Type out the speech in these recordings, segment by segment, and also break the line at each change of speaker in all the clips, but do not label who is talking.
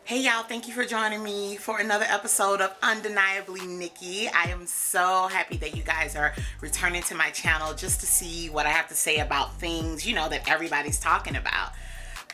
Hey y'all, thank you for joining me for another episode of Undeniably Nikki. I am so happy that you guys are returning to my channel just to see what I have to say about things, that everybody's talking about.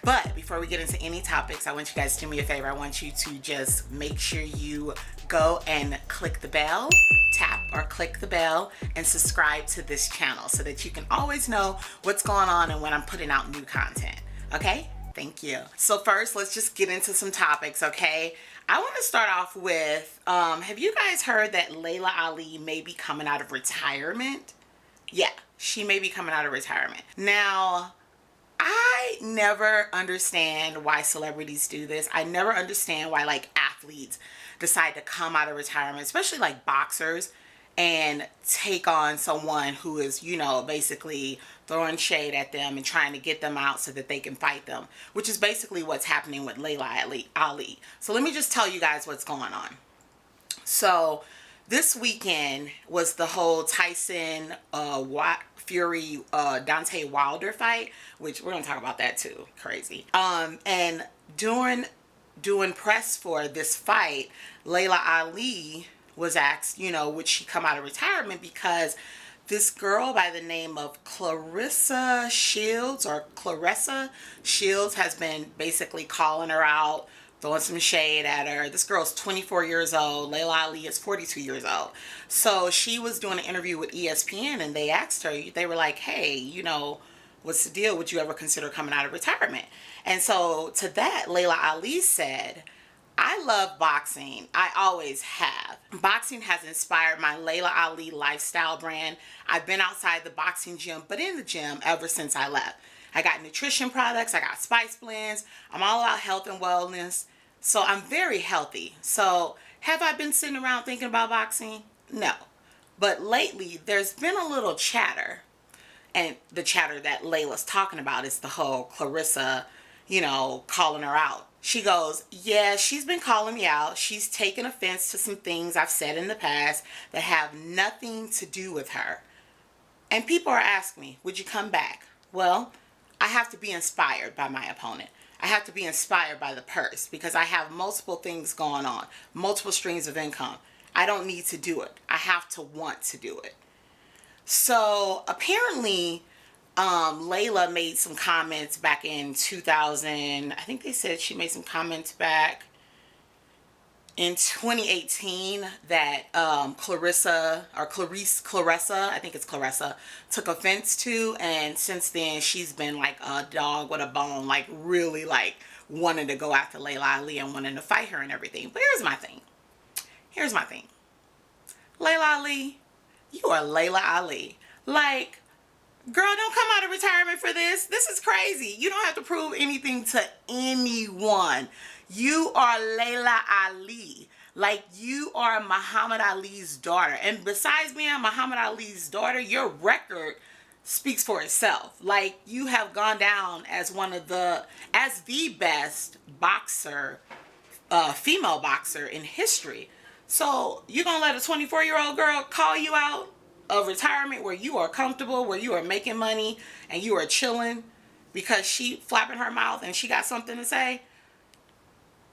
But before we get into any topics, I want you guys to do me a favor. I want you to just make sure you go and click the bell, tap or click the bell, and subscribe to this channel so that you can always know what's going on and when I'm putting out new content. Okay? Thank you. So first, let's just get into some topics, okay? I want to start off with, have you guys heard that Laila Ali may be coming out of retirement? Yeah, she may be coming out of retirement. Now, I never understand why celebrities do this. I never understand why athletes decide to come out of retirement, especially boxers, and take on someone who is, basically throwing shade at them and trying to get them out so that they can fight them, which is basically what's happening with Laila Ali. So let me just tell you guys what's going on. So this weekend was the whole Tyson Fury Deontay Wilder fight, which we're gonna talk about that too. Crazy. And doing press for this fight, Laila Ali was asked, would she come out of retirement, because this girl by the name of Claressa Shields has been basically calling her out, throwing some shade at her. This girl's 24 years old. Laila Ali is 42 years old. So she was doing an interview with ESPN, and they asked her, they were like, hey, what's the deal? Would you ever consider coming out of retirement? And so to that, Laila Ali said, I love boxing. I always have. Boxing has inspired my Laila Ali lifestyle brand. I've been outside the boxing gym, but in the gym ever since I left. I got nutrition products. I got spice blends. I'm all about health and wellness. So I'm very healthy. So have I been sitting around thinking about boxing? No. But lately, there's been a little chatter. And the chatter that Laila's talking about is the whole Claressa, calling her out. She goes, yeah, she's been calling me out. She's taken offense to some things I've said in the past that have nothing to do with her. And people are asking me, would you come back? Well, I have to be inspired by my opponent. I have to be inspired by the purse, because I have multiple things going on, multiple streams of income. I don't need to do it. I have to want to do it. So apparently, Laila made some comments back in 2000. I think they said she made some comments back in 2018 that Claressa, I think it's Claressa, took offense to. And since then, she's been like a dog with a bone, really wanting to go after Laila Ali and wanting to fight her and everything. But here's my thing. Laila Ali, you are Laila Ali. Girl, don't come out of retirement for this. This is crazy. You don't have to prove anything to anyone. You are Laila Ali. You are Muhammad Ali's daughter. And besides being Muhammad Ali's daughter, your record speaks for itself. You have gone down as as the best boxer, female boxer in history. So you're going to let a 24-year-old girl call you out of retirement, where you are comfortable, where you are making money, and you are chilling, because she flapping her mouth and she got something to say?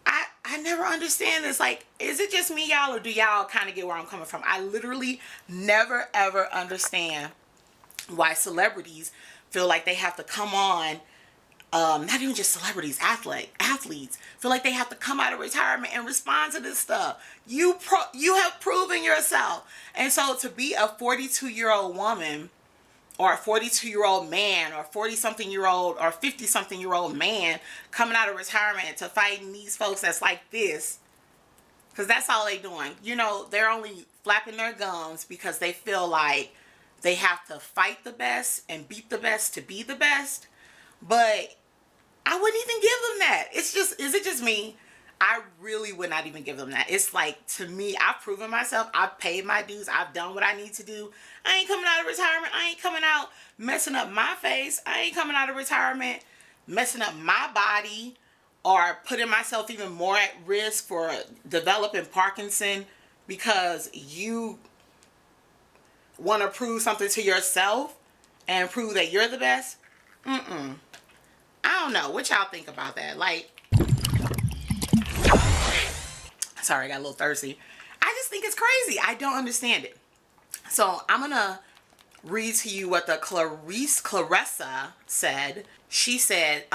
I never understand this. Is it just me, y'all, or do y'all kind of get where I'm coming from? I literally never ever understand why celebrities feel like they have to come on, not even just celebrities, athletes feel like they have to come out of retirement and respond to this stuff. You have proven yourself. And so to be a 42-year-old woman, or a 42-year-old man, or 40-something-year-old or 50-something-year-old man coming out of retirement to fighting these folks that's like this, because that's all they doing. They're only flapping their gums because they feel like they have to fight the best and beat the best to be the best. But I wouldn't even give them that. Is it just me? I really would not even give them that. It's to me, I've proven myself. I've paid my dues. I've done what I need to do. I ain't coming out of retirement. I ain't coming out messing up my face. I ain't coming out of retirement messing up my body or putting myself even more at risk for developing Parkinson because you want to prove something to yourself and prove that you're the best. I don't know. What y'all think about that? Sorry, I got a little thirsty. I just think it's crazy. I don't understand it. So I'm going to read to you what the Clarissa said. She said,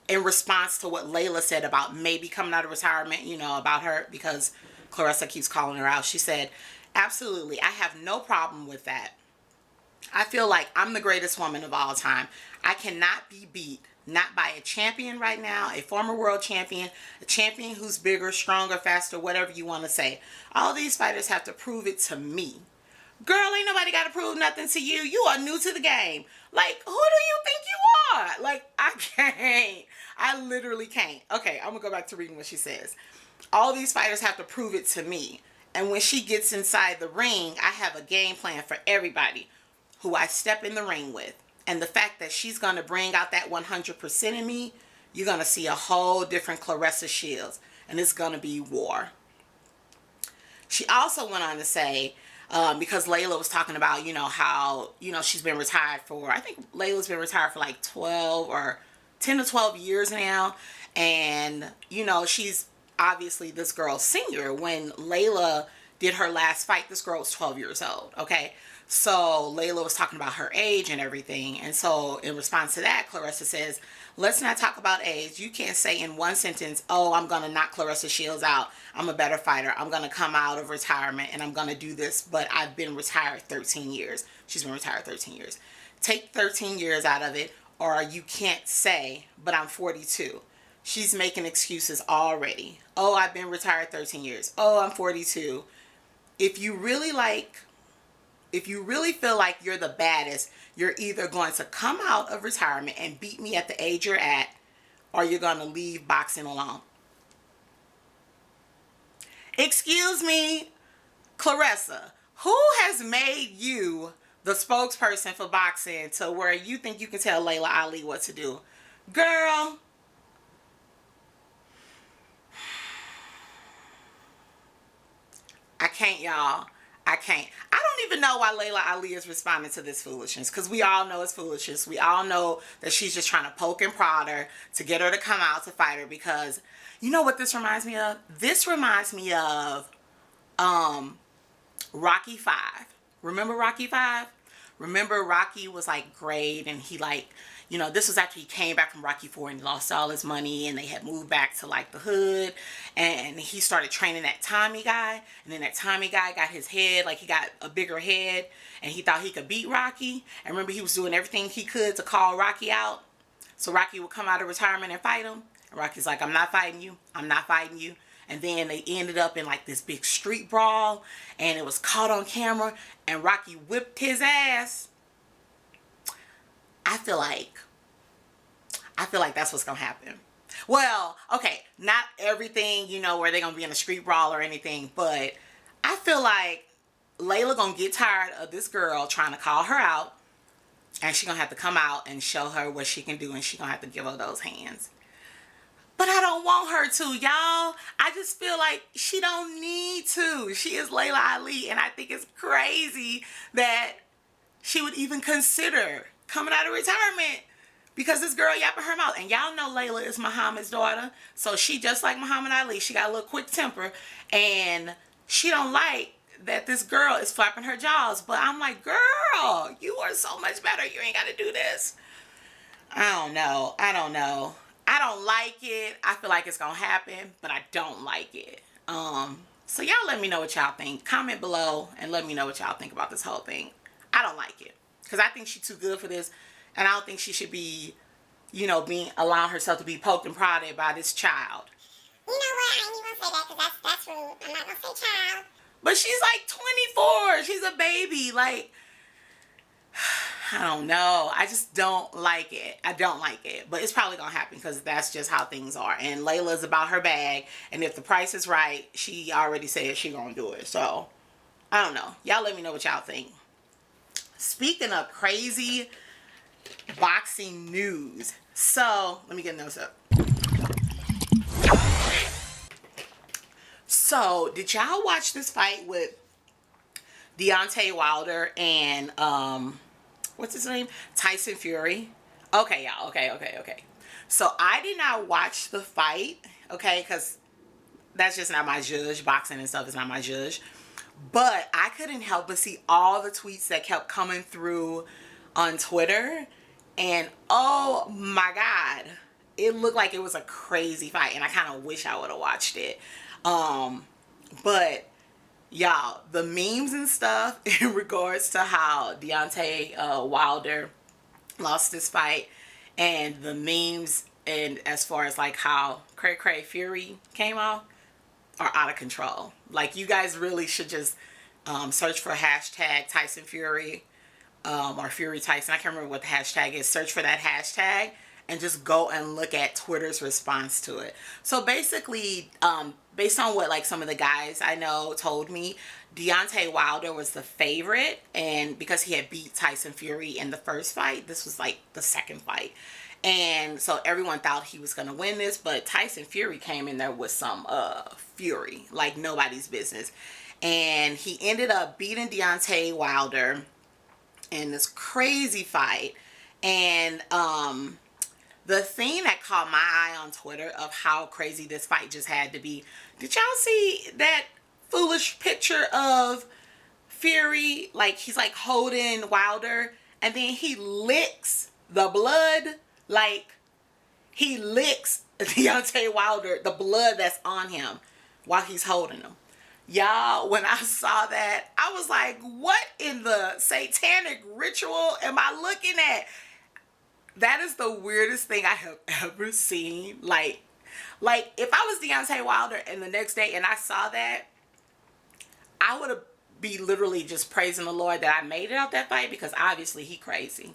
in response to what Layla said about maybe coming out of retirement, you know, about her, because Clarissa keeps calling her out. She said, absolutely, I have no problem with that. I feel like I'm the greatest woman of all time. I cannot be beat, not by a champion right now, a former world champion, a champion who's bigger, stronger, faster, whatever you want to say. All these fighters have to prove it to me. Girl, ain't nobody got to prove nothing to you. You are new to the game. Like, who do you think you are? Like, I can't. I literally can't. Okay, I'm going to go back to reading what she says. All these fighters have to prove it to me. And when she gets inside the ring, I have a game plan for everybody who I step in the ring with. And the fact that she's going to bring out that 100% in me, you're going to see a whole different Clarissa Shields. And it's going to be war. She also went on to say, because Layla was talking about, you know, how, you know, she's been retired for, I think Layla's been retired for like 12 or 10 to 12 years now. And, you know, she's obviously this girl's senior. When Layla did her last fight, this girl was 12 years old, okay? So Layla was talking about her age and everything. And so in response to that, Clarissa says, let's not talk about age. You can't say in one sentence, oh, I'm going to knock Clarissa Shields out. I'm a better fighter. I'm going to come out of retirement and I'm going to do this. But I've been retired 13 years. She's been retired 13 years. Take 13 years out of it, or you can't say, but I'm 42. She's making excuses already. Oh, I've been retired 13 years. Oh, I'm 42. If you really feel like you're the baddest, you're either going to come out of retirement and beat me at the age you're at, or you're going to leave boxing alone. Excuse me, Clarissa, who has made you the spokesperson for boxing to where you think you can tell Laila Ali what to do? Girl, I can't, y'all. I can't. I don't even know why Laila Ali is responding to this foolishness, because we all know it's foolishness. We all know that she's just trying to poke and prod her to get her to come out to fight her, because you know what this reminds me of? This reminds me of Rocky 5. Remember Rocky 5? Remember Rocky was like great, and he like, you know, this was after he came back from Rocky 4 and lost all his money, and they had moved back to like the hood, and he started training that Tommy guy, and then that Tommy guy got his head, like he got a bigger head, and he thought he could beat Rocky. And remember, he was doing everything he could to call Rocky out, so Rocky would come out of retirement and fight him. And Rocky's like, I'm not fighting you. I'm not fighting you. And then they ended up in like this big street brawl, and it was caught on camera, and Rocky whipped his ass. I feel like that's what's gonna happen. Well, okay, not everything, you know, where they're gonna be in a street brawl or anything, but I feel like Layla gonna get tired of this girl trying to call her out, and she gonna have to come out and show her what she can do, and she gonna have to give her those hands. But I don't want her to, y'all. I just feel like she don't need to. She is Laila Ali, and I think it's crazy that she would even consider coming out of retirement because this girl yapping her mouth. And y'all know Layla is Muhammad's daughter, so she just like Muhammad Ali. She got a little quick temper, and she don't like that this girl is flapping her jaws. But I'm like, girl, you are so much better. You ain't got to do this. I don't know. I don't like it. I feel like it's gonna happen, but I don't like it. So y'all let me know what y'all think. Comment below and let me know what y'all think about this whole thing. I don't like it, because I think she's too good for this, and I don't think she should be, you know, allowing herself to be poked and prodded by this child.
You know what? I ain't even gonna say that, because that's rude. I'm not gonna say child.
But she's like 24. She's a baby. Like, I don't know. I just don't like it. I don't like it. But it's probably going to happen, because that's just how things are. And Layla's about her bag. And if the price is right, she already said she going to do it. So, I don't know. Y'all let me know what y'all think. Speaking of crazy boxing news. So, let me get those up. So, did y'all watch this fight with Deontay Wilder and what's his name? Tyson Fury? Okay, y'all. Okay. So I did not watch the fight, okay, because that's just not my judge. Boxing and stuff is not my judge. But I couldn't help but see all the tweets that kept coming through on Twitter. And oh my God, it looked like it was a crazy fight. And I kind of wish I would have watched it. But y'all, the memes and stuff in regards to how Deontay Wilder lost this fight, and the memes, and as far as like how Cray Cray Fury came off, are out of control. Like, you guys really should just search for hashtag Tyson Fury or Fury Tyson. I can't remember what the hashtag is. Search for that hashtag and just go and look at Twitter's response to it. So basically, based on what like some of the guys I know told me, Deontay Wilder was the favorite, and because he had beat Tyson Fury in the first fight, this was like the second fight. And so everyone thought he was going to win this, but Tyson Fury came in there with some fury, like nobody's business. And he ended up beating Deontay Wilder in this crazy fight. And the thing that caught my eye on Twitter of how crazy this fight just had to be, did y'all see that foolish picture of Fury? Like, he's like holding Wilder, and then he licks the blood. Like, he licks Deontay Wilder, the blood that's on him, while he's holding him. Y'all, when I saw that, I was like, what in the satanic ritual am I looking at? That is the weirdest thing I have ever seen. Like if I was Deontay Wilder and the next day and I saw that, I would be literally just praising the Lord that I made it out that fight, because obviously he crazy.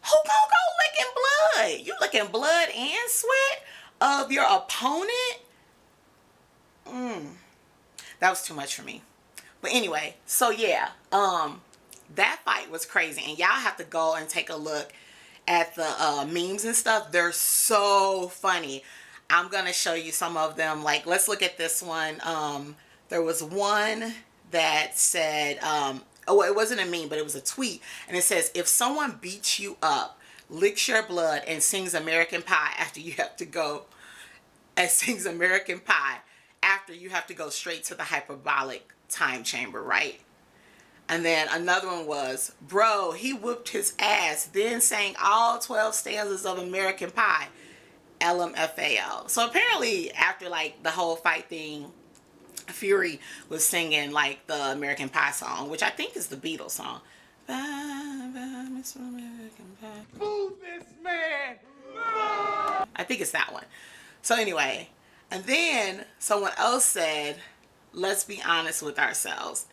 Who gonna go licking blood? You licking blood and sweat of your opponent? That was too much for me. But anyway, so yeah, that fight was crazy, and y'all have to go and take a look at the memes and stuff. They're so funny. I'm gonna show you some of them. Like, let's look at this one. There was one that said, oh, it wasn't a meme, but it was a tweet, and it says, if someone beats you up, licks your blood, and sings American Pie after you have to go, straight to the hyperbolic time chamber, right? And then another one was, bro, he whooped his ass, then sang all 12 stanzas of American Pie, LMFAO. So apparently after like the whole fight thing, Fury was singing like the American Pie song, which I think is the Beatles song. Bye, bye, Mr. American Pie. Move this man! I think it's that one. So anyway, and then someone else said, let's be honest with ourselves.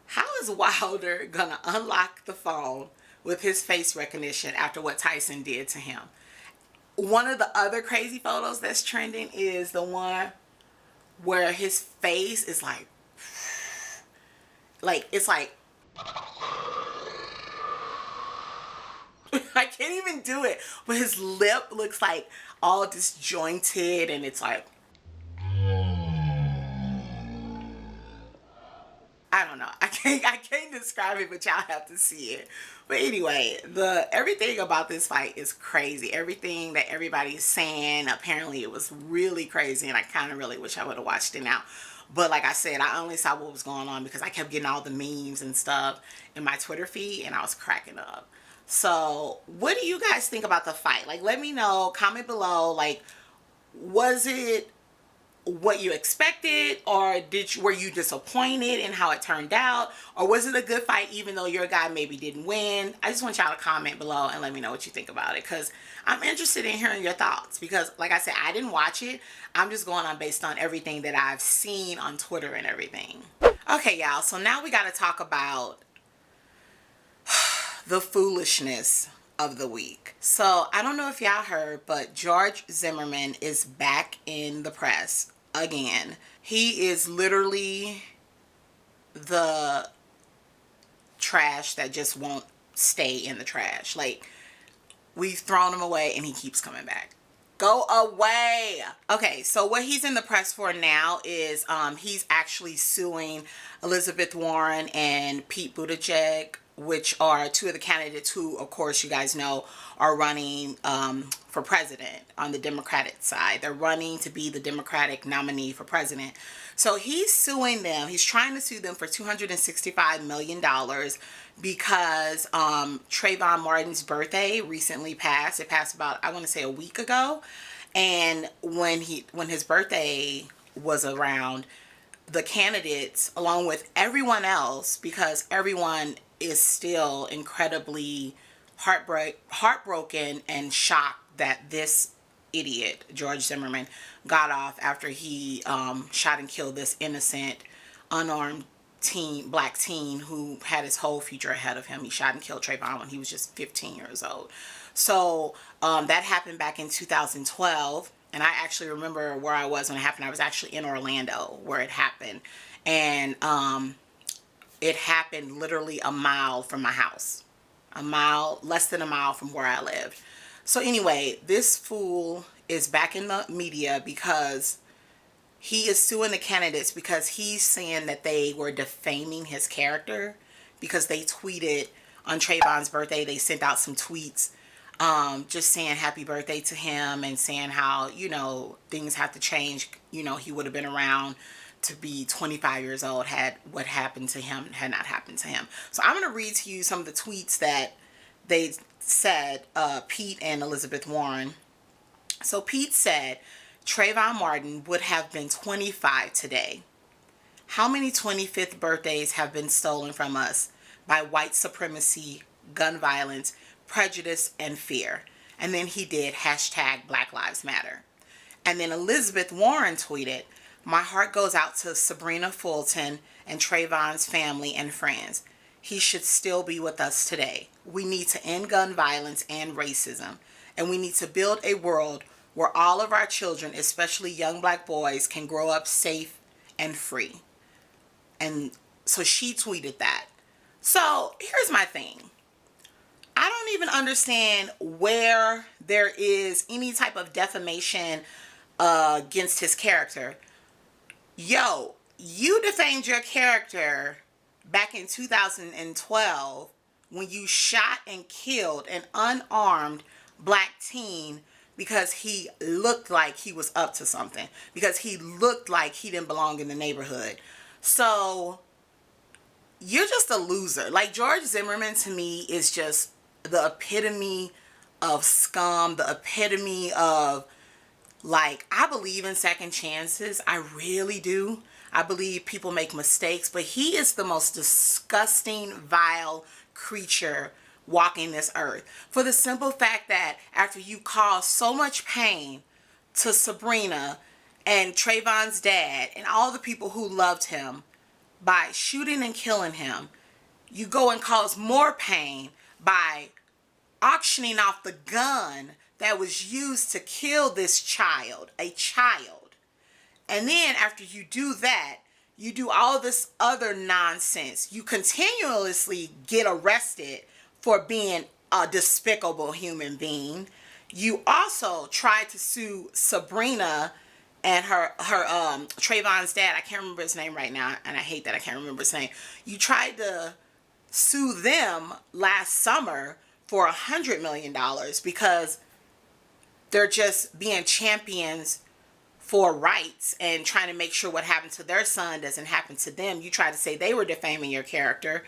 How is Wilder gonna unlock the phone with his face recognition after what Tyson did to him? One of the other crazy photos that's trending is the one where his face is like it's like, I can't even do it, but his lip looks like all disjointed, and it's like, I don't know. I can't describe it, but y'all have to see it. But anyway, everything about this fight is crazy. Everything that everybody's saying, apparently it was really crazy, and I kind of really wish I would have watched it now. But like I said, I only saw what was going on because I kept getting all the memes and stuff in my Twitter feed, and I was cracking up. So what do you guys think about the fight? Like, let me know, comment below. Like, was it what you expected, or were you disappointed in how it turned out, or was it a good fight even though your guy maybe didn't win? I just want y'all to comment below and let me know what you think about it, because I'm interested in hearing your thoughts, because like I said, I didn't watch it. I'm just going on based on everything that I've seen on Twitter and everything. Okay, y'all, so now we got to talk about the foolishness of the week. So I don't know if y'all heard, but George Zimmerman is back in the press again. He is literally the trash that just won't stay in the trash. Like, we've thrown him away and he keeps coming back. Go away. Okay, so what he's in the press for now is he's actually suing Elizabeth Warren and Pete Buttigieg which are two of the candidates who, of course, you guys know are running for president on the Democratic side. They're running to be the Democratic nominee for president. So he's suing them. He's trying to sue them for $265 million because Trayvon Martin's birthday recently passed. It passed about, I want to say, a week ago. And when his birthday was around, the candidates, along with everyone else, because everyone is still incredibly heartbroken and shocked that this idiot, George Zimmerman, got off after he shot and killed this innocent, unarmed black teen who had his whole future ahead of him. He shot and killed Trayvon when he was just 15 years old. So that happened back in 2012. And I actually remember where I was when it happened. I was actually in Orlando where it happened. And it happened literally a mile from my house. Less than a mile from where I lived. So anyway, this fool is back in the media because he is suing the candidates because he's saying that they were defaming his character because they tweeted on Trayvon's birthday. They sent out some tweets just saying happy birthday to him and saying how, things have to change. He would have been around to be 25 years old had what happened to him had not happened to him. So I'm going to read to you some of the tweets that they said, Pete and Elizabeth Warren. So Pete said, Trayvon Martin would have been 25 today. How many 25th birthdays have been stolen from us by white supremacy, gun violence, prejudice, and fear? And then he did hashtag Black Lives Matter. And then Elizabeth Warren tweeted, my heart goes out to Sabrina Fulton and Trayvon's family and friends. He should still be with us today. We need to end gun violence and racism. And we need to build a world where all of our children, especially young black boys, can grow up safe and free. And so she tweeted that. So here's my thing. I don't even understand where there is any type of defamation against his character. Yo, you defamed your character back in 2012 when you shot and killed an unarmed black teen because he looked like he was up to something, because he looked like he didn't belong in the neighborhood. So you're just a loser. Like, George Zimmerman to me is just the epitome of scum, the epitome of, like, I believe in second chances. I really do. I believe people make mistakes, but he is the most disgusting, vile creature walking this earth. For the simple fact that after you caused so much pain to Sabrina and Trayvon's dad and all the people who loved him by shooting and killing him, you go and cause more pain by auctioning off the gun that was used to kill this child, a child. And then after you do that, you do all this other nonsense. You continuously get arrested for being a despicable human being. You also tried to sue Sabrina and her Trayvon's dad. I can't remember his name right now, and I hate that I can't remember his name. You tried to sue them last summer for $100 million because they're just being champions for rights and trying to make sure what happened to their son doesn't happen to them. You tried to say they were defaming your character.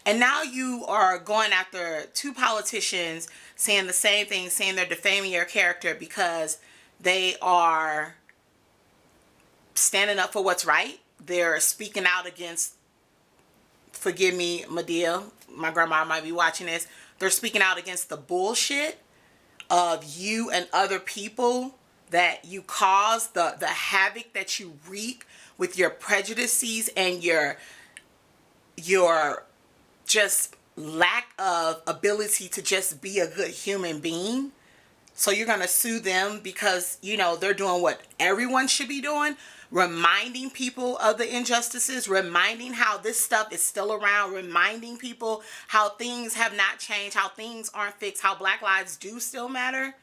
And now you are going after two politicians saying the same thing, saying they're defaming your character because they are standing up for what's right. They're speaking out against, forgive me, Medea, my grandma might be watching this. They're speaking out against the bullshit of you and other people that you cause, the havoc that you wreak with your prejudices and your just lack of ability to just be a good human being. So you're going to sue them because, they're doing what everyone should be doing, reminding people of the injustices, reminding how this stuff is still around, reminding people how things have not changed, how things aren't fixed, how Black lives do still matter.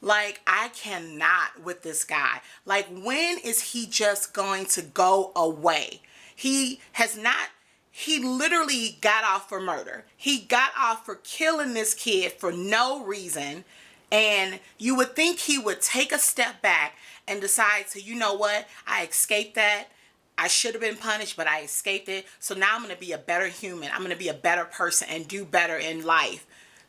Like, I cannot with this guy. Like, when is he just going to go away? He has not, he literally got off for murder. He got off for killing this kid for no reason. And you would think he would take a step back and decide to, you know what, I escaped that. I should have been punished, but I escaped it. So now I'm going to be a better human. I'm going to be a better person and do better in life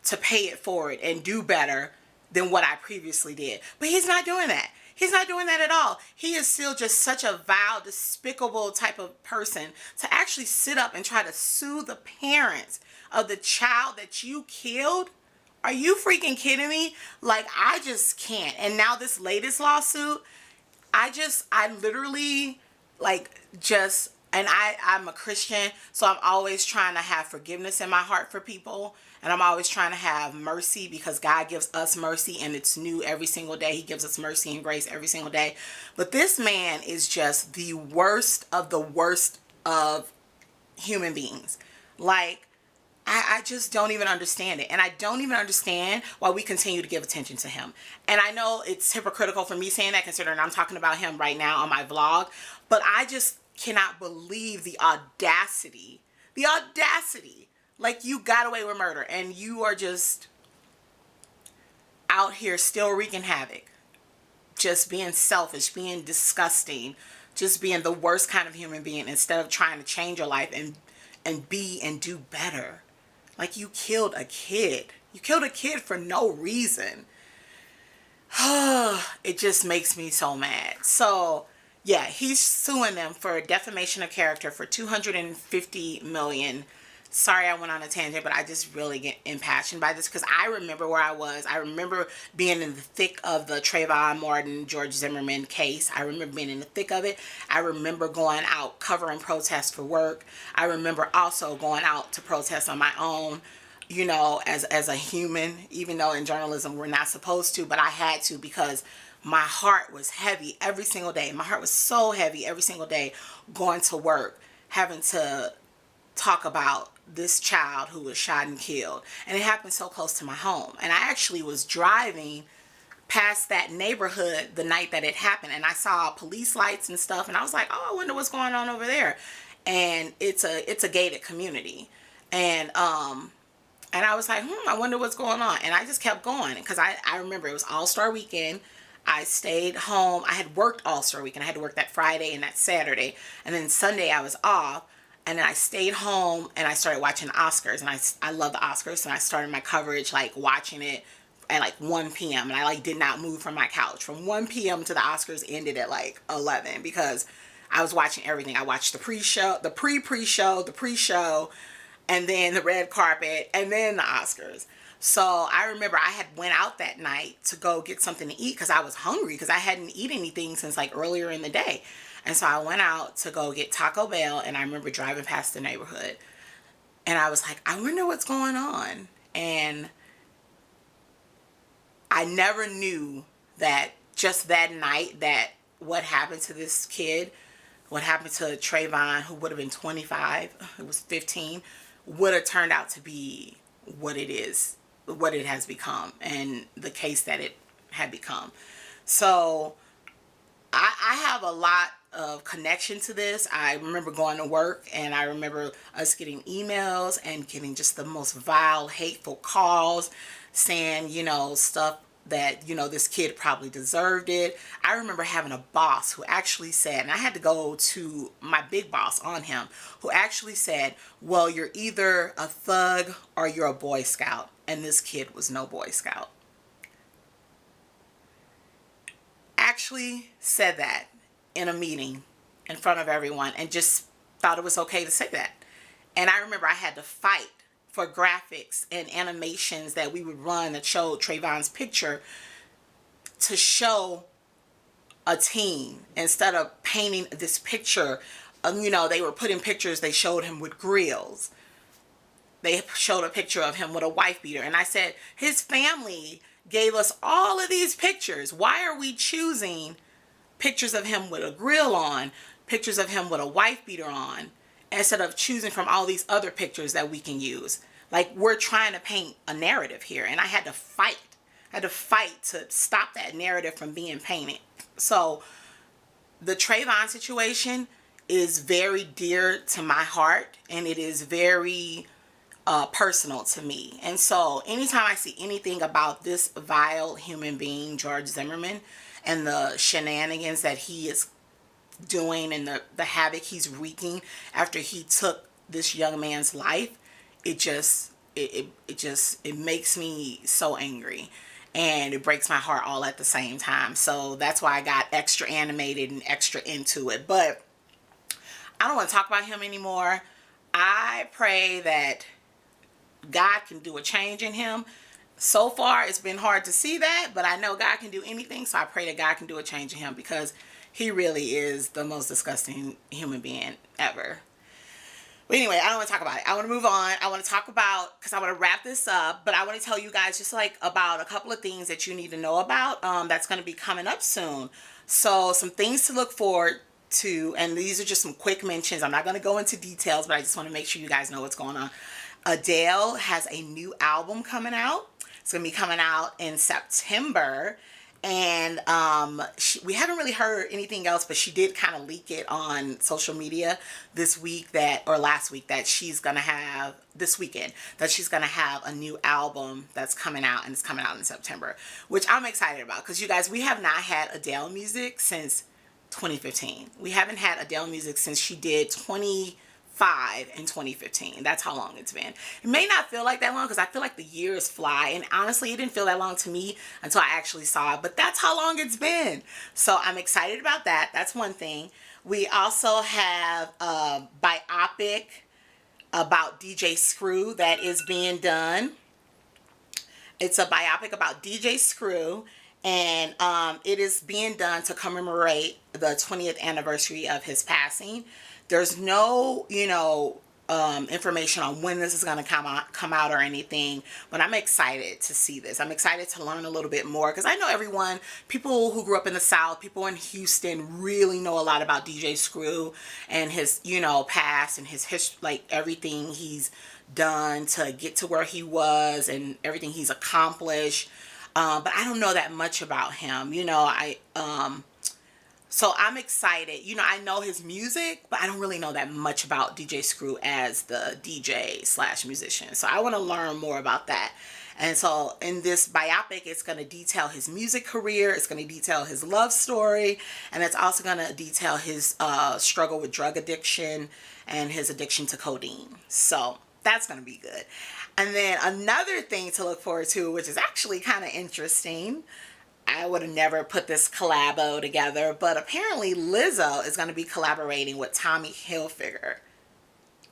to pay it forward and do better than what I previously did. But he's not doing that. He's not doing that at all. He is still just such a vile, despicable type of person to actually sit up and try to sue the parents of the child that you killed. Are you freaking kidding me? Like, I just can't. And now this latest lawsuit, I literally, like, just, and I'm a Christian, so I'm always trying to have forgiveness in my heart for people. And I'm always trying to have mercy because God gives us mercy and it's new every single day. He gives us mercy and grace every single day. But this man is just the worst of human beings. Like, I just don't even understand it. And I don't even understand why we continue to give attention to him. And I know it's hypocritical for me saying that considering I'm talking about him right now on my vlog. But I just cannot believe the audacity. The audacity. Like, you got away with murder and you are just out here still wreaking havoc. Just being selfish, being disgusting, just being the worst kind of human being instead of trying to change your life and be and do better. Like, you killed a kid. You killed a kid for no reason. It just makes me so mad. So, yeah, he's suing them for defamation of character for $250 million. Sorry I went on a tangent, but I just really get impassioned by this because I remember where I was. I remember being in the thick of the Trayvon Martin, George Zimmerman case. I remember being in the thick of it. I remember going out covering protests for work. I remember also going out to protest on my own, you know, as a human, even though in journalism we're not supposed to, but I had to because my heart was heavy every single day. My heart was so heavy every single day going to work, having to talk about this child who was shot and killed. And it happened so close to my home. And I actually was driving past that neighborhood the night that it happened. And I saw police lights and stuff. And I was like, oh, I wonder what's going on over there. And it's a gated community. And I was like, I wonder what's going on. And I just kept going. Because I remember it was All-Star Weekend. I stayed home. I had worked All-Star Weekend. I had to work that Friday and that Saturday. And then Sunday I was off. And then I stayed home and I started watching the Oscars. And I love the Oscars. And I started my coverage, like, watching it at, like, 1 p.m. And I, like, did not move from my couch. From 1 p.m. to the Oscars ended at, like, 11. Because I was watching everything. I watched the pre-show, the pre-show, the pre-show, and then the red carpet, and then the Oscars. So I remember I had went out that night to go get something to eat because I was hungry because I hadn't eaten anything since, like, earlier in the day. And so I went out to go get Taco Bell, and I remember driving past the neighborhood. And I was like, I wonder what's going on. And I never knew that just that night that what happened to this kid, what happened to Trayvon, who would have been 25, it was 15, would have turned out to be what it is, what it has become, and the case that it had become. So I have a lot of connection to this. I remember going to work and I remember us getting emails and getting just the most vile, hateful calls saying, you know, stuff that, you know, this kid probably deserved it. I remember having a boss who actually said, and I had to go to my big boss on him, who actually said, well, you're either a thug or you're a Boy Scout. And this kid was no Boy Scout. Actually said that in a meeting in front of everyone and just thought it was okay to say that. And I remember I had to fight for graphics and animations that we would run that showed Trayvon's picture to show a teen instead of painting this picture. You know, they were putting pictures, they showed him with grills. They showed a picture of him with a wife beater. And I said, his family gave us all of these pictures. Why are we choosing pictures of him with a grill on, pictures of him with a wife beater on, instead of choosing from all these other pictures that we can use? Like, we're trying to paint a narrative here, and I had to fight. I had to fight to stop that narrative from being painted. So the Trayvon situation, is very dear to my heart, and it is very personal to me. And so anytime I see anything about this vile human being, George Zimmerman, and the shenanigans that he is doing and the havoc he's wreaking after he took this young man's life, it just it makes me so angry, and it breaks my heart all at the same time. So that's why I got extra animated and extra into it. But I don't want to talk about him anymore. I pray that God can do a change in him. So far, it's been hard to see that, but I know God can do anything, so I pray that God can do a change in him, because he really is the most disgusting human being ever. But anyway, I don't want to talk about it. I want to move on. I want to talk about, because I want to wrap this up, but I want to tell you guys just like about a couple of things that you need to know about that's going to be coming up soon. So some things to look forward to, and these are just some quick mentions. I'm not going to go into details, but I just want to make sure you guys know what's going on. Adele has a new album coming out. It's going to be coming out in September. And we haven't really heard anything else, but she did kind of leak it on social media this week or last week, that she's going to have, this weekend, that she's going to have a new album that's coming out, and it's coming out in September, which I'm excited about, because you guys, we have not had Adele music since 2015. We haven't had Adele music since she did 25 in 2015. That's how long it's been. It may not feel like that long, because I feel like the years fly, and honestly it didn't feel that long to me until I actually saw it, but that's how long it's been. So I'm excited about that. That's one thing. We also have a biopic about DJ Screw that is being done. It's a biopic about DJ Screw, and it is being done to commemorate the 20th anniversary of his passing. There's no, information on when this is going to come out or anything, but I'm excited to see this. I'm excited to learn a little bit more, because I know people who grew up in the South, people in Houston really know a lot about DJ Screw and his, past and his history, like everything he's done to get to where he was and everything he's accomplished. But I don't know that much about him. So I'm excited. I know his music, but I don't really know that much about DJ Screw as the DJ/musician. So I want to learn more about that. And so in this biopic, it's going to detail his music career. It's going to detail his love story. And it's also going to detail his struggle with drug addiction and his addiction to codeine. So that's going to be good. And then another thing to look forward to, which is actually kind of interesting. I would have never put this collabo together, but apparently Lizzo is going to be collaborating with Tommy Hilfiger.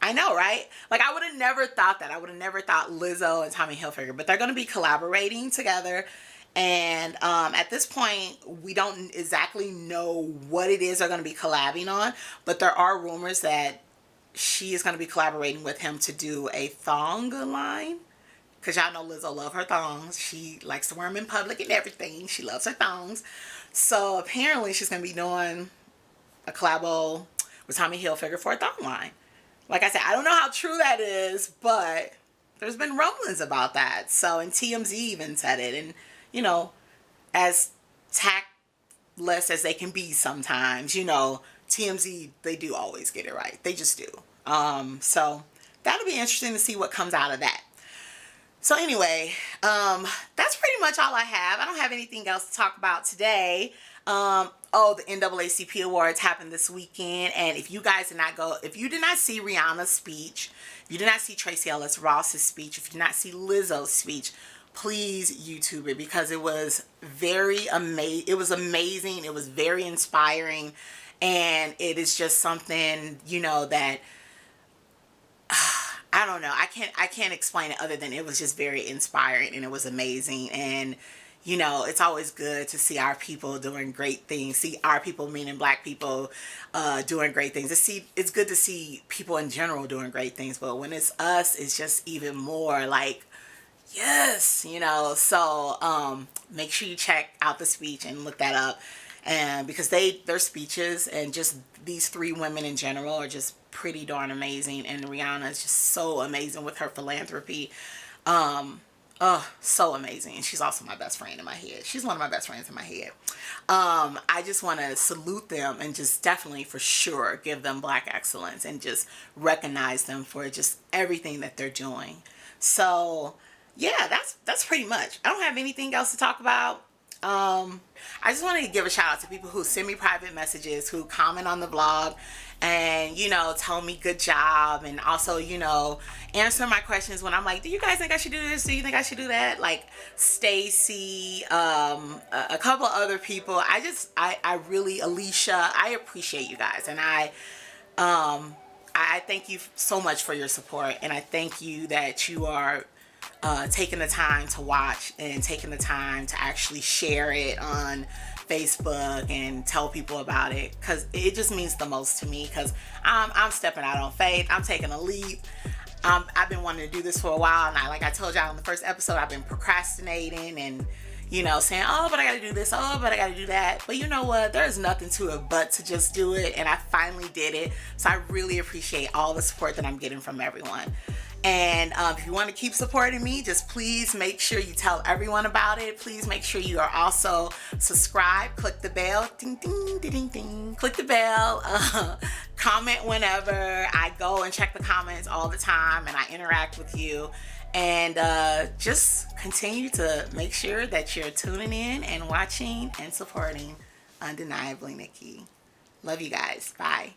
I know, right? Like, I would have never thought that. I would have never thought Lizzo and Tommy Hilfiger, but they're going to be collaborating together. And at this point, we don't exactly know what it is they're going to be collabing on, but there are rumors that she is going to be collaborating with him to do a thong line. Because y'all know Lizzo love her thongs. She likes to wear them in public and everything. She loves her thongs. So apparently she's going to be doing a collabo with Tommy Hilfiger for a thong line. Like I said, I don't know how true that is, but there's been rumblings about that. So, and TMZ even said it. And, as tactless as they can be sometimes, TMZ, they do always get it right. They just do. So that'll be interesting to see what comes out of that. So anyway, that's pretty much all I have. I don't have anything else to talk about today. The NAACP Awards happened this weekend, and if you guys if you did not see Rihanna's speech, if you did not see Tracee Ellis Ross's speech, if you did not see Lizzo's speech, please YouTube it, because it was it was amazing. It was very inspiring, and it is just something, that I don't know. I can't explain it other than it was just very inspiring, and it was amazing. And, it's always good to see our people doing great things. See our people, meaning Black people, doing great things. It's good to see people in general doing great things. But when it's us, it's just even more like, yes, So make sure you check out the speech and look that up. And because their speeches and just these three women in general are just pretty darn amazing, and Rihanna is just so amazing with her philanthropy. Oh, so amazing. And she's also my best friend in my head. She's one of my best friends in my head. I just want to salute them and just definitely for sure give them Black excellence and just recognize them for just everything that they're doing. So yeah, that's pretty much. I don't have anything else to talk about. I just wanted to give a shout out to people who send me private messages, who comment on the vlog, and tell me good job, and also answer my questions when I'm like, do you guys think I should do this? Do you think I should do that? Like Stacy, a couple other people. I really, Alicia, I appreciate you guys, and I thank you so much for your support, and I thank you that you are taking the time to watch and taking the time to actually share it on Facebook and tell people about it, because it just means the most to me, because I'm stepping out on faith. I'm taking a leap. I've been wanting to do this for a while, and like I told y'all in the first episode, I've been procrastinating and saying, oh, but I gotta do this, oh, but I gotta do that. But you know what? There's nothing to it but to just do it, and I finally did it. So I really appreciate all the support that I'm getting from everyone. And if you want to keep supporting me, just please make sure you tell everyone about it. Please make sure you are also subscribed. Click the bell. Ding, ding, ding, ding, ding. Click the bell. Comment whenever. I go and check the comments all the time, and I interact with you. And just continue to make sure that you're tuning in and watching and supporting Undeniably Nikki. Love you guys. Bye.